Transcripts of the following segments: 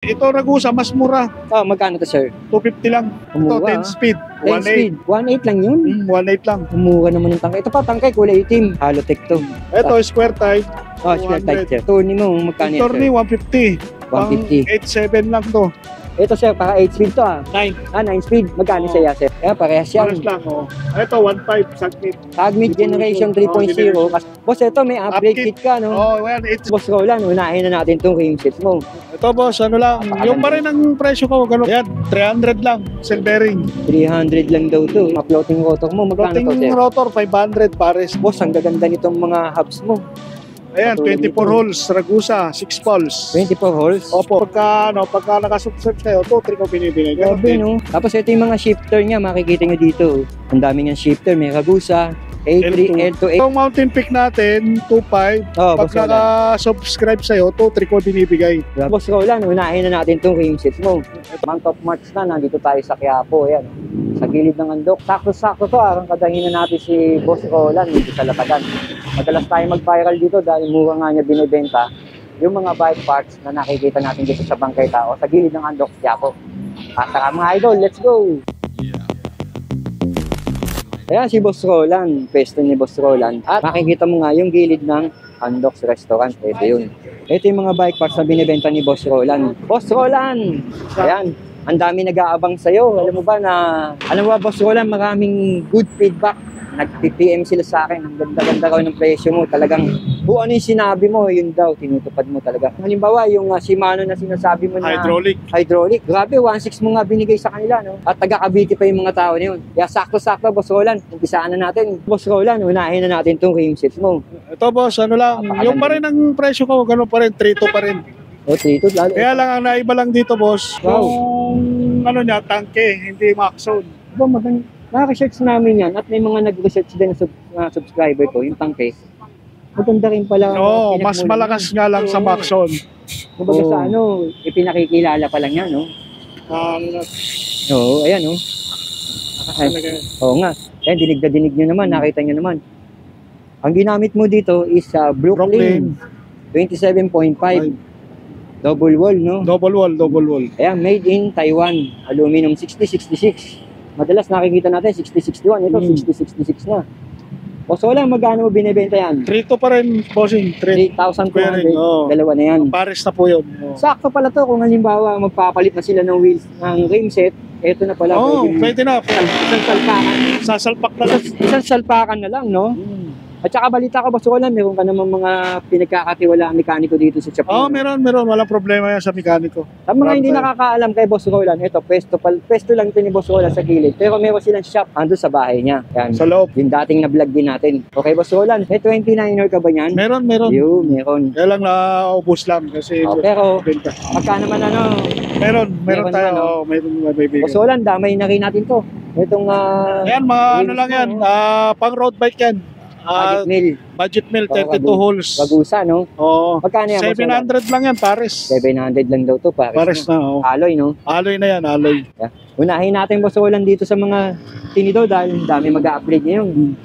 Ito Ragusa, mas mura. Oh, magkano to, sir? 250 lang. Ito, 10 speed. 10 speed. 1.8 lang yun. 1.8 lang. Umura naman yung tangkay. Ito pa, tangkay, kulay itim. Halotech to. Ito, square type. Oh, square type, sir. Tourney mo, magkano yan, sir? Tourney, 150. 150. 8.7 lang to. Ito, sir, para 8 speed to, ah. 9. 9 speed. Magkano siya, sir? Kaya parehas yan. Pares lang, oh. Ito, 1.5. Sagmit. Sagmit Generation 3.0. Boss, ito, may upgrade kit ka, no? Oh, well, it's... Boss Roland, unahin na natin itong rim sets mo. Ito, boss, ano lang. Yung pa rin ang presyo ko, gano'n. Yan, 300 lang. Cell bearing. 300 lang daw to. Ma-floating rotor mo, magkano to, Floating sir? rotor, 500 pares. Boss, ang gaganda nitong mga hubs mo. Ayan, 24 holes, Ragusa, 6 poles. 24 holes? Opo. Pagka nakasubscribe kayo, 2-3 ko binibigay. Grabe, no? Tapos ito yung mga shifter niya, makikita nyo dito. Ang dami niyang shifter, may Ragusa, A3, L2, Itong Mountain Peak natin, 2.5. Oh, Pag naka-subscribe sa'yo, 2-3 ko binibigay. Boss Roland, unahin na natin itong rim sets mo. Month of March na, nandito tayo sa Quiapo. Ayan, sa gilid ng Andok. Sakto-sakto to, arang kadahin na natin si Boss Roland dito sa Latagan. Madalas tayo mag-viral dito dahil mura nga niya binibenta yung mga bike parts na nakikita natin dito sa bangkay tao sa gilid ng Andok, Quiapo. Tara mga idol, let's go! Ayan si Boss Roland, pwesto ni Boss Roland. At makikita mo nga yung gilid ng Andok's Restaurant. Ito yun. Ito yung mga bike parts na binibenta ni Boss Roland. Boss Roland! Ayan, ang dami nag-aabang sa'yo. Alam mo ba, Boss Roland, maraming good feedback. Nag-PM sila sa akin. Ang ganda-ganda raw ng presyo mo. Talagang, kung ano yung sinabi mo, yun daw, tinutupad mo talaga. Halimbawa, yung Shimano na sinasabi mo na hydraulic. Grabe, 1.6 mo nga binigay sa kanila, no? At taga-Cavite pa yung mga tao na yun. Kaya sakto-sakto, Boss Roland. Umpisaan na natin. Boss Roland, unahin na natin itong rim sets mo. Ito, boss, ano lang. Yung pa rin ang presyo ko, gano'n pa rin, 3-2 pa rin. O, 3-2. Kaya lang, ang naiba lang dito, boss, Wow. yung ano niya, tangke, hindi maxon. Ba, naka-research namin yan at may mga nag-research din na subscriber ko, yung tangke. Maganda rin pala. Oo, mas malakas nga lang sa maxon. Kumbaga sa ano, ipinakikilala pa lang yan, no? Oo, ayan, no? Oo nga. Ayan, dinig na dinig nyo naman, nakita nyo naman. Ang ginamit mo dito is Brooklyn 27.5. Double wall, no? Double wall. Ayan, made in Taiwan. Aluminum 6066. Madalas nakikita natin 6061. Ito 6066 na. O so lang, magkano mo binibenta yan? 3-2 pa rin, bossing. 3,200. Dalawa na yan. Pares na po yun. Sakto pala to kung halimbawa magpapalit na sila ng wheels ng rim set. Ito na pala. Pwede na. Isang salpakan. Sasalpak na lang. Isang salpakan na lang, no? At saka balita ko, Boss Roland, meron ka naman mga pinagkakatiwala mekaniko dito sa Chapman. Meron. Walang problema yan sa mekaniko. Sa mga hindi nakakaalam kay Boss Roland, ito, pwesto lang ito ni Boss Roland sa gilid. Pero meron silang shop ando sa bahay niya. Yan. Sa loob. Yung dating na vlog din natin. Okay, Boss Roland, may 29er ka ba niyan? Meron. Meron. Kaya lang naubos lang kasi... pero, pagka naman meron tayo. Meron mabibigyan. Boss Roland, damay na rin natin to. Itong... Ayan, mga ano lang yan. Pang road bike yan. Budget mill, 32 holes. Ragusa, no? Oo. Magkano yan? 700 lang yan, pares. 700 lang daw to, pares. Pares na, oo. Alloy, no? Alloy na yan, alloy. Yeah. Unahin natin, Boss Roland, dito sa mga tinidor dahil dami mag-upgrade ngayon.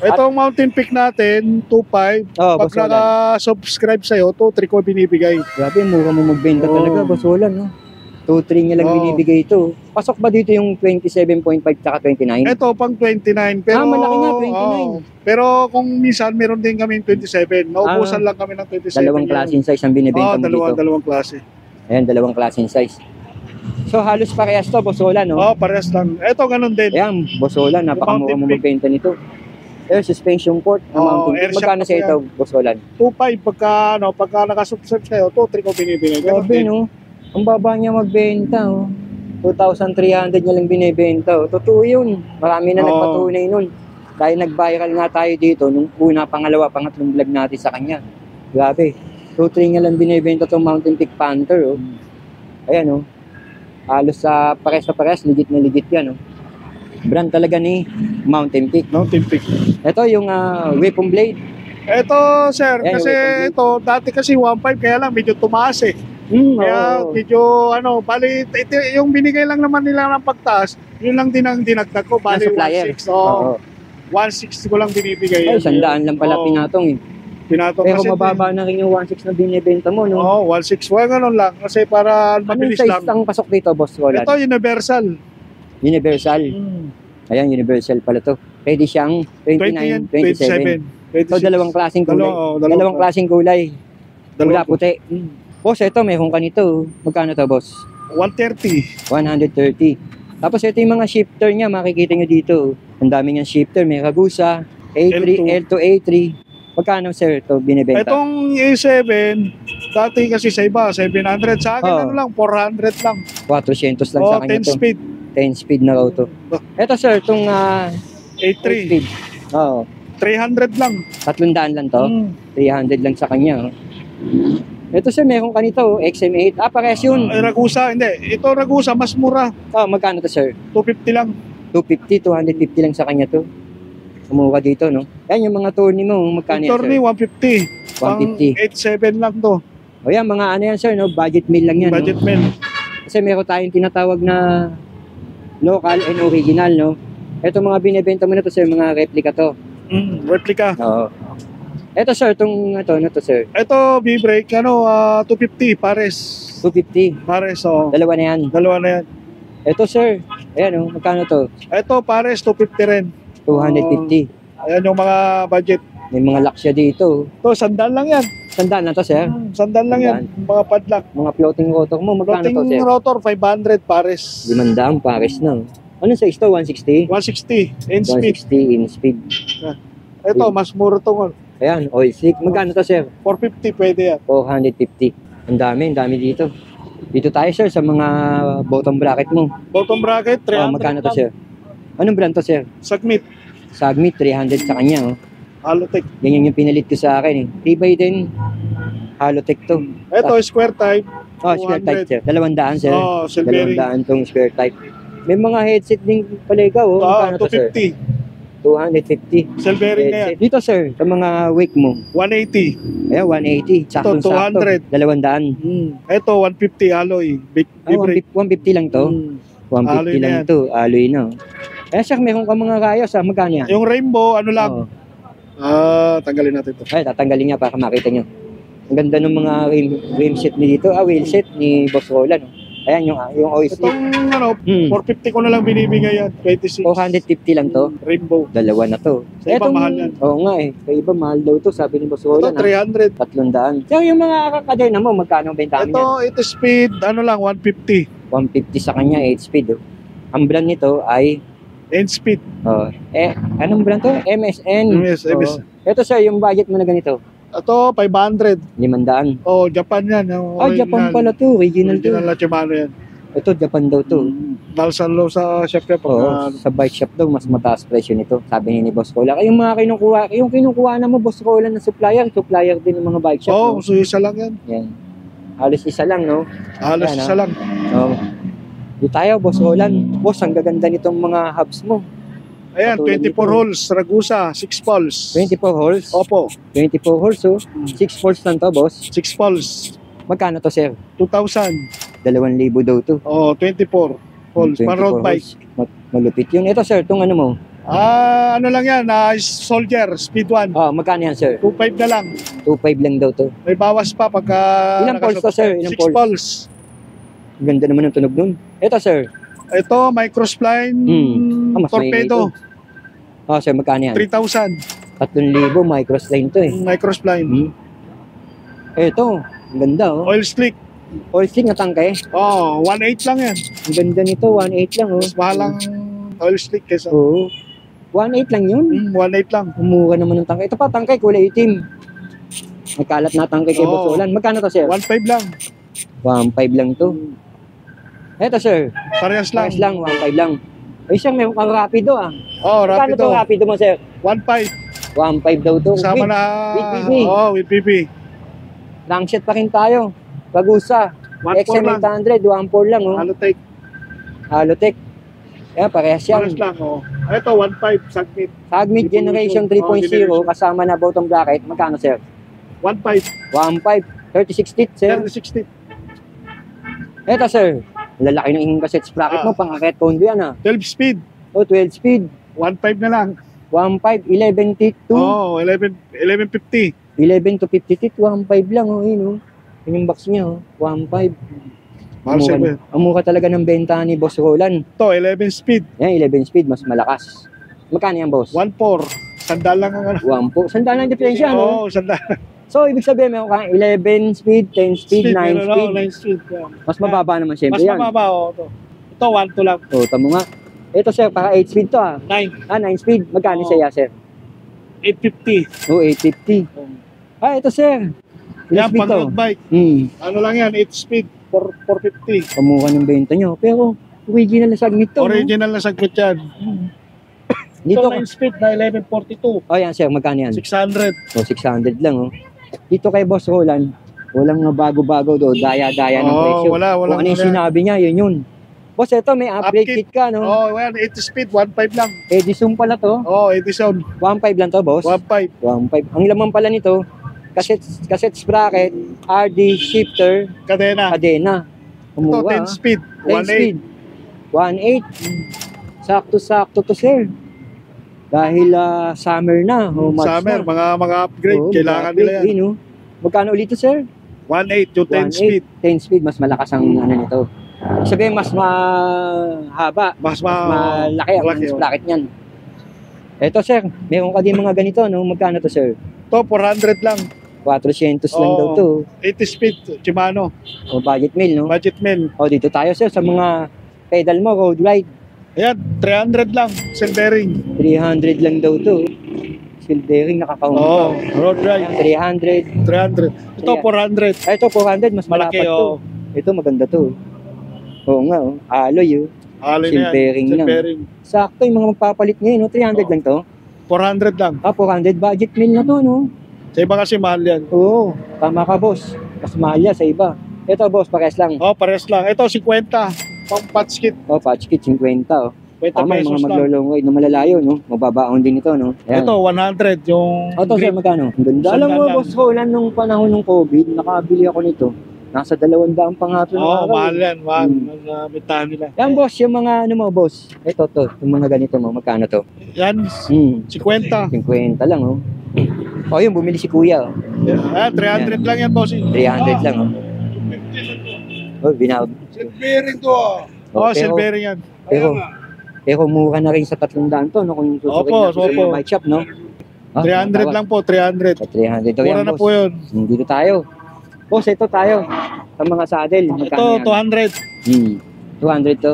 Itong Mountain Peak natin, 2.5. Pag naka-subscribe sa'yo, 2-3 ko binibigay. Grabe, mura mo magbenta talaga, Boss Roland, no? 2-3 niya lang binibigay ito. Pasok ba dito yung 27.5 tsaka 29? Ito, pang 29. Pero, malaki nga, 29. Pero kung minsan, meron din kami 27. Naubusan lang kami ng 27. Dalawang klaseng size ang binibenta mo dito. Dalawang klase. Ayan, dalawang klaseng size. So, halos parehas to, Boss Roland, no? Parehas lang. Ito, ganun din. Ayan, Boss Roland, napakamura mo magbenta nito. Air suspension port na Mountain Peak. Magkano sa ito, Boss Roland? 2.5 pagka nakasubscribe sa'yo, 2-3 ko binibigay. Grabe, no? Ang baba niya magbenta, oh. 2,300 niya lang binibenta, oh. Totoo yun. Marami na nagpatunay nun. Dahil nag-viral nga tayo dito nung una, pangalawa, pangatlong vlog natin sa kanya. Grabe. 2-3 niya lang binibenta itong Mountain Peak Panther, oh. Ayan, oh. Halos sa pares na pares, legit na legit yan, oh. Brand talaga ni Mountain Peak. Ito yung weapon blade. Ito, sir, Ayan, kasi ito, dati kasi 1.5, kaya lang medyo tumaas eh. Kaya medyo bali yung binigay lang naman nila ng pagtaas, yun lang din ang dinagdag ko, bali 1.6. 1.6 ko lang binibigay. Ay, 100 lang pala pinatong eh. Pinato Pero kasi. mababa na rin yung 1.6 na binibenta mo, no? Oo, 1.6. Ganun lang. Kasi para Anong mabilis size lang. ang pasok dito, Boss Roland? Ito, universal. Universal. Ayan, universal pala to. Pwede siyang 20 yan, 29, 27. 27. So, dalawang klaseng kulay. Dalawang klaseng kulay. Pula puti. Boss, ito, meron ka nito. Magkano to, boss? 130. 130. Tapos ito yung mga shifter niya, makikita nyo dito. Ang dami niyang shifter. May Ragusa, A3, L2, A3. Magkano, sir, ito binibenta? Itong A7, dati kasi sa iba, 700. Sa akin, Oo. ano lang, 400 lang. 400 lang Oh, sa kanya 10 to. speed. 10 speed na raw to. Ito, sir, itong A3. speed. Oo. 300 lang. 300 lang to. 300 lang sa kanya. Oh. Ito, sir, meron ka nito. XM8. Parehas yun. Ay, Ragusa, hindi. Ito, Ragusa, mas mura. Magkano to, sir? 250 lang. 250, 250 lang sa kanya to. Umura dito, no? Yan, yung mga tourney mo, magkano yan, Tourney, sir? 150. Pang 150. 8.7 lang to. O yan, mga ano yan, sir, no? Budget meal lang yan, Budget no? meal. Kasi meron tayong tinatawag na local and original, no? Ito mga binibenta mo na to, sir, mga replica to. Replica. Oo. Ito, sir, itong, ano to, sir? Ito, B-brake, 250, pares. 250. Pares, oh. Dalawa na yan. Dalawa na yan. Ito, sir, ayan, oh, magkano to? Ito, pares, 250 rin. 250. Ayan yung mga budget. May mga lock siya dito. Ito, sandal lang yan. Sandaan na to, sir? Sandal lang yan. Mga padlock. Mga floating rotor mo, magkano to, Floating sir? rotor, 500, pares. 500, pares na. Anong size to? 160? 160, in speed. 160 in speed. Ito, mas mura to. Ayan, oil slick. Magkano to, sir? 450, pwede yan. 450. Ang dami dito. Dito tayo, sir, sa mga bottom bracket mo. Bottom bracket, 300 Magkano to, lang. sir? Anong brand to, sir? Sagmit, Sagmit, 300 sa kanya, oh. Halotech. Yan yung pinalit ko sa akin, eh. Tibay din. Halotech to. Ito, square type. Square type, sir. 200, sir. Silvering. 200 tong square type. May mga headset din pala ikaw, oh. Magkano to, sir? 250. 250. Silvering na yan. Headset. Dito, sir, sa mga wake mo. 180. Ayan, 180. Saktong-sakto. 200. 200. Ito, 150 alloy. Big brake. 150 lang to. 150 Alloy na lang yan. to. Alloy na. Sir, meron ka mga rayos, magkano yan? Yung rainbow, ano lang. Oo. Tanggalin natin ito. Ay, tatanggalin niya para makita niyo. Ang ganda ng mga rim set ni dito. Wheel set ni Boss Roland. Oh. Ayan, yung oil slick. Itong 450 ko na lang binibigay yan. 26. 450 lang to. Rainbow. Dalawa na to. Sa iba, mahal yan. Oo nga eh. Sa iba, mahal daw to. Sabi ni Boss Ito, Roland. 300. 300. So, yung mga kakadena mo, magkano ang bentahan niya? Ito speed, 150. 150 sa kanya, 8 speed. Oh. Ang brand nito ay End speed. anong brand to? MSN. Yes, MS. Ito, sir, yung budget mo na ganito. Ito, 500. 500. Japan yan. Yung Japan pala to. Original to. Original na Shimano yan. Ito, Japan daw to. Dalsan low sa shop niya. Sa bike shop daw, mas mataas presyo nito. Sabi ni Boss Roland. Yung mga kinukuha na mo, Boss Roland, na supplier din ng mga bike shop. So isa lang yan. Yan. Halos isa lang, no? Halos Yan, isa lang. Di tayo, Boss Roland. Boss, ang gaganda nitong mga hubs mo. Ayan, Katulad 24 nito. holes, Ragusa, 6 poles. 24 holes? Opo, 24 holes, oh. 6 holes lang to, boss. 6 poles. Magkano to, sir? 2,000. 2,000 daw to. 24 holes. 24 Pan road bike. holes. Malupit yun. Ito, sir, itong ano mo? Ano lang yan, Soldier, speed 1. Magkano yan, sir? 2.5 na lang. 2.5 lang daw to. May bawas pa pagka... Ilang poles to, sir? Ilang 6 poles. Ganda naman ng tunog nun. Ito, sir. Ito, microspline Mas torpedo. Sir, magkano yan? 3,000. 3,000 microslane to eh. Microspline. Ito, ang ganda oh. Oil slick. Oil slick na tangke. 1.8 lang yan. Ang ganda nito, 1.8 lang oh. Mas mahalang oil slick kesa. Oo. 1.8 lang yun. 1.8 lang. Umura naman ng tangke. Ito pa, tangke, kulay itim. Nagkalat na tangke kay Boss Roland. Magkano to, sir? 1.5 lang. 1.5 lang to. Ito, sir. Parehas lang. Parehas lang, 1.5 lang. Ay, sir, meron kang rapido ah. Magkano Rapido. to rapido mo, sir? 1.5. 1.5 daw to. Kasama With na. with PB. With PB. Langset pa rin tayo. Pagusa. 1.4 lang. XM800, 1.4 lang oh. Halotech. Halotech. Yan, parehas yan. Parehas lang. Ito, 1.5. Sagmit. Sagmit Generation 3.0 Generation. kasama na bottom bracket. Magkano, sir? 1.5. 1.5. 36 teeth, sir. 3060. Eto, sir. Lalaki ng inyong cassettes bracket mo. Pang-akit condo yan, ah. 12 speed. 12 speed. 1.5 na lang. 1.5. 11 teeth 2. 1150. 11 to 50 teeth, 1.5 lang, oh, yun, oh. Yun yung box niya, oh. 1.5. Marcel, eh. Ang mura talaga ng benta ni Boss Roland. Ito, 11 speed. Yan, 11 speed, mas malakas. Magkano yan, boss? 1.4. Sandal lang ang ano. 1 po. Sandaan lang diferensya, no? Oo, sandal. So, ibig sabihin, meron kang 11 speed, 10 speed, 9 meron speed. ako, 9 speed. Yeah. Mas mababa naman siyempre Mas yan. mababa, oh. Ito, 1.2 lang. O, tamo nga. Ito, sir, para 8 speed to, ah. 9. 9 speed. Magkano Oo. siya, sir? 850. O, 850. Ito, sir. Yan, speed pang to. road bike. Ano lang yan, 8 speed, 450. Pamukha ng benta nyo. Pero, original na sagmit to. Original na saglit yan. Dito, Ito, 9 speed na 1142. oh, yan, sir. Magkano yan? 600. O, 600 lang, oh. Dito kay Boss Roland, walang bago-bago do, daya-daya ng presyo. Wala. Kung ano yung sinabi niya, yun. Boss, ito may upgrade Upkit. kit ka, no? Oh, yan, 80 speed, 1.5 lang. Edison pala to. Oh, Edison, 1.5 lang to, boss. 1.5. 1.5. Ang laman pala nito, cassette sprocket, RD shifter, Kadena. kadena. Ito, Kumuha, 10 speed, 10 speed. 1.8. Sakto-sakto to, sir. Dahil summer na. O March Summer, na. mga upgrade, Oo, kailangan mag-upgrade nila yan. din, no? Magkano ulit to, sir? 1.8 yung 10 speed. 10 speed, mas malakas ang ano nito. Sabihin, mas mahaba. Mas Malaki ang malaki, oh. sprocket niyan. Eto, sir, meron ka din mga ganito, no? Magkano to, sir? Ito, 400 lang. 400 lang daw to. 80 speed, Shimano. O, budget meal, no? Budget mill. O, dito tayo, sir, sa mga pedal mo, road ride. Ayan, 300 lang. Cell bearing. 300 lang daw to. Steel bearing, nakakaunta. Oh, road ride. 300. 300. Ito, Ayan. 400. Ito, 400, mas Malaki, malapat to. oh. Ito, maganda to. Oo nga, oh. Alloy, oh. Alin Cell na yan. bearing Cell lang. bearing. Sakto, yung mga magpapalit ngayon, no? 300 Oh. lang to. 400 lang. 400 budget meal na to, no? Sa iba kasi mahal yan. Oo, tama ka, boss. Mas mahal yan sa iba. Ito, boss, pares lang. Oh, pares lang. Ito, 50. Pang patch kit. Oh, patch kit, 50, oh. 20 Tama, yung pesos mga lang. maglo-long ride na malalayo, no? Mababaon din ito, no? Ayan. Ito, 100. Yung Ito, sir, green. magkano? Ang ganda. Alam mo, Sandaan lang. boss Roland, nung panahon ng COVID, nakabili ako nito. Nasa 200 pa nga ito. Oo, mahal yan. Mahal. Hmm. Bitahan nila. Yan, boss, yung mga, ano mo, boss? Ito, to. Yung mga ganito mo, magkano to? Yan, 50. 50 lang, oh. Oh, yun, bumili si kuya, oh. Ayan, 300 lang yan, boss. 300 lang, oh. Oh, binab. Cell bearing to. Oh, cell pero- bearing yan. Pero mura na rin sa 300 to, no? Kung susukin Opo, natin sa opo. mga bike shop, no? 300 lang po, 300. 300 daw Mura yan, na boss. po yun. Dito tayo. Boss, ito tayo. Sa mga saddle, magkano Ito, yan? 200. 200 to.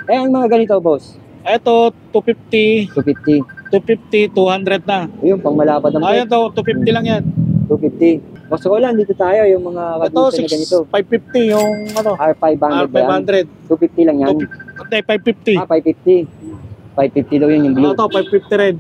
Eh, ang mga ganito, boss? Ito, 250. 250. 250, 200 na. Yung pang malapad ng Ayan to, 250 lang yan. 250. Boss Roland, dito tayo. Yung mga Ito, kadusan na ganito. 550 yung ano, R500 ba yan? R500. 250 lang yan. Hindi, 550. 550. 550 daw yun yung blue. Ito, 550 rin.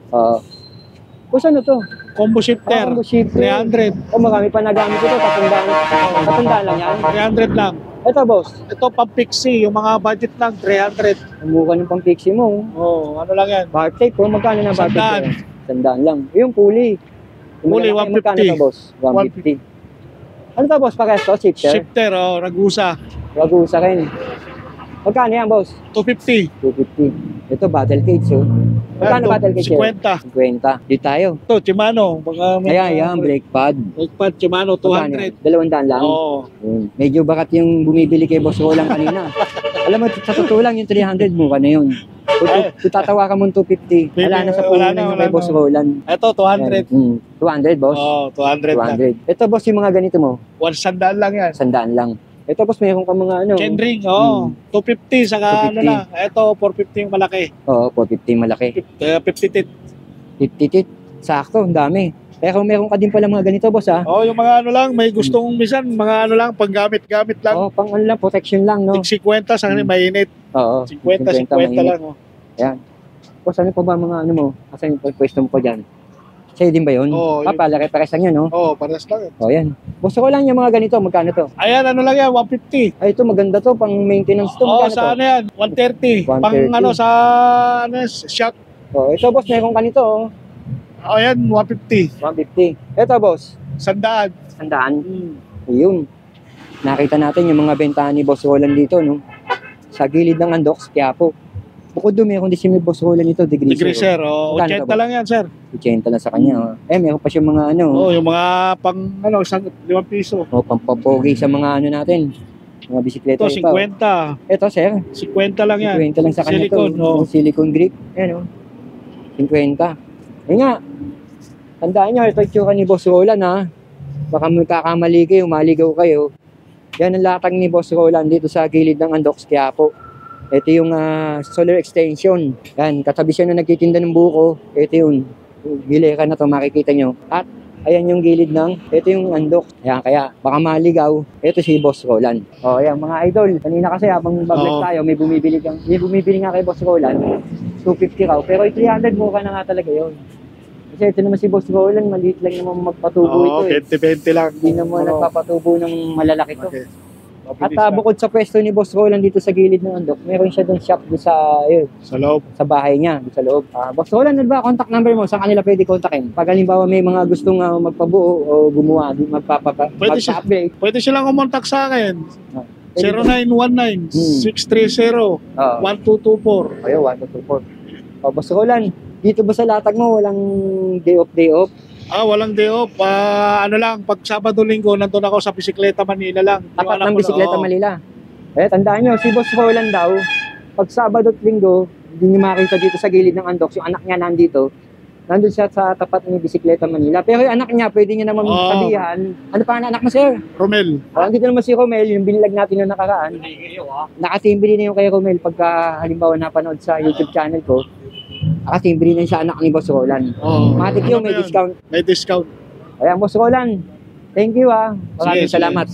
Boss, ano to? Combo shifter, Combo shifter. 300. Oh, marami pa nagamit ito. Tatandaan lang yan. 300 lang. Ito, boss. Ito, pang pixie, yung mga budget lang, 300. Ang mukha ng pang pixie mo. Oh, ano lang yan. Bar tape, oh. Magkano na bar tape? Sandaan. Sandaan lang. Yung pulley. Yung Pulley, malaki, magkano 150. to, boss? 150. Ano to, boss? Pares to? Shifter? Shifter, oh, Ragusa, Ragusa rin. Magkano yan, boss? 250. 250. Ito, battle cage, oh. Magkano Ito, battle cage? 50. 50. Di tayo. Ito, Shimano. Mga Ayan, brake pad. Brake pad, Shimano, Magkano 200. yan? 200 lang. Oo. Yun. Medyo bakat yung bumibili kay Boss Roland kanina. Alam mo, sa totoo lang, yung 300 mukha na yun. Kung tatawa ka mo 250, wala na sa puhunan yung kay Boss Roland. Ito, 200. 200, boss. Oh, 200 lang. 200. Ito, boss, yung mga ganito mo, 100 lang yan. 100 lang. Ito, boss, mayroon ka mga ano. Chainring, oh. 250, saka 250. ano na. Ito, 450 yung malaki. Oo, 450 malaki. 50 tit. 50 tit. Sakto, ang dami. Pero meron ka din pala mga ganito, boss, ha? Oh, yung mga ano lang, may gustong minsan, mga ano lang, panggamit-gamit lang. Oo, pang ano lang, protection lang, no? Tig 50, sa kanila mainit. Oo. 50 mainit. lang. Oh. Ayan. Boss, ano pa ba mga ano mo? Asan yung pwesto mo pa dyan? Sa'yo din ba yun? Oo, yun. Palaki pares lang yan, no? Oh, pares lang. O, yan. Gusto ko lang yung mga ganito. Magkano to? Ayan, ano lang yan, 150. Ay, ito maganda to. Pang maintenance to. Oh, Magkano sa to? ano yan, 130. Pang 130. ano, sa ano, shock. O, ito, boss. Meron ka nito, oh. Oh, yan, 150. 150. Ito, boss. Sandaan. Sandaan. Yun. Nakita natin yung mga bentahan ni Boss Roland dito, no? Sa gilid ng Andox, Quiapo. Bukod doon, meron din si Boss Roland ito, degree Degreaser, oh, Magkano 80 ba? lang yan, sir. 80 lang sa kanya. Meron pa siya mga ano, Oh, yung mga pang, 5 piso. pampapogi sa mga ano natin. Mga bisikleta Ito, ito. 50. Ito, sir. 50 lang yan. 50 lang sa kanya Silicone, to. oh. Silicone grip. Ayan, 50. Ayun nga. Tandaan nyo, ito yung tsura ni Boss Roland, ha. Baka magkakamali kayo, maligaw kayo. Yan ang latag ni Boss Roland dito sa gilid ng Andox Quiapo. Ito yung solar extension. Yan, katabi siya na nagtitinda ng buko. Ito yun. Gilera na to, makikita nyo. At ayan yung gilid ng, ito yung Andox. Ayan, kaya baka maligaw. Ito si Boss Roland. O, ayan, mga idol. Kanina kasi habang baglag tayo, may bumibili nga kay Boss Roland. 250 raw. Pero 300 mukha na nga talaga yun. Kasi ito naman si Boss Roland, maliit lang naman magpatubo ito. 20-20 lang. Hindi naman nagpapatubo ng malalaki to. Okay. At bukod sa pwesto ni Boss Roland dito sa gilid ng Andok, meron siya doon shop doon sa, sa loob. sa bahay niya, doon sa loob. Boss Roland, ano ba contact number mo? Saan kanila pwede kontakin? Pag halimbawa may mga gustong magpabuo o gumawa, magpa-upgrade. Pwede silang kumontak sa akin. Ah, 0919-630-1224. Ayo, 1224. Boss Roland, dito ba sa latag mo walang day off? Walang day off. Ano lang, pag Sabado-Linggo, nandun ako sa Bisikleta Manila lang. Tapat ng Bisikleta Manila. Tandaan nyo, si Boss Roland daw, pag Sabado at Linggo, hindi nyo makita dito sa gilid ng Andox, yung anak niya nandito, nandun siya sa tapat ng Bisikleta Manila. Pero yung anak niya, pwede niya naman sabihan, ano pa ang anak mo, sir? Romel. Andito naman si Romel, yung binilag natin yung nakaraan. Nakatimbili na yung kay Romel pagka halimbawa napanood sa YouTube channel ko. Nakatimbili na siya anak ni Boss Roland. Matik yun, may discount. May discount. Ayan, Boss Roland, thank you Maraming Sige. salamat.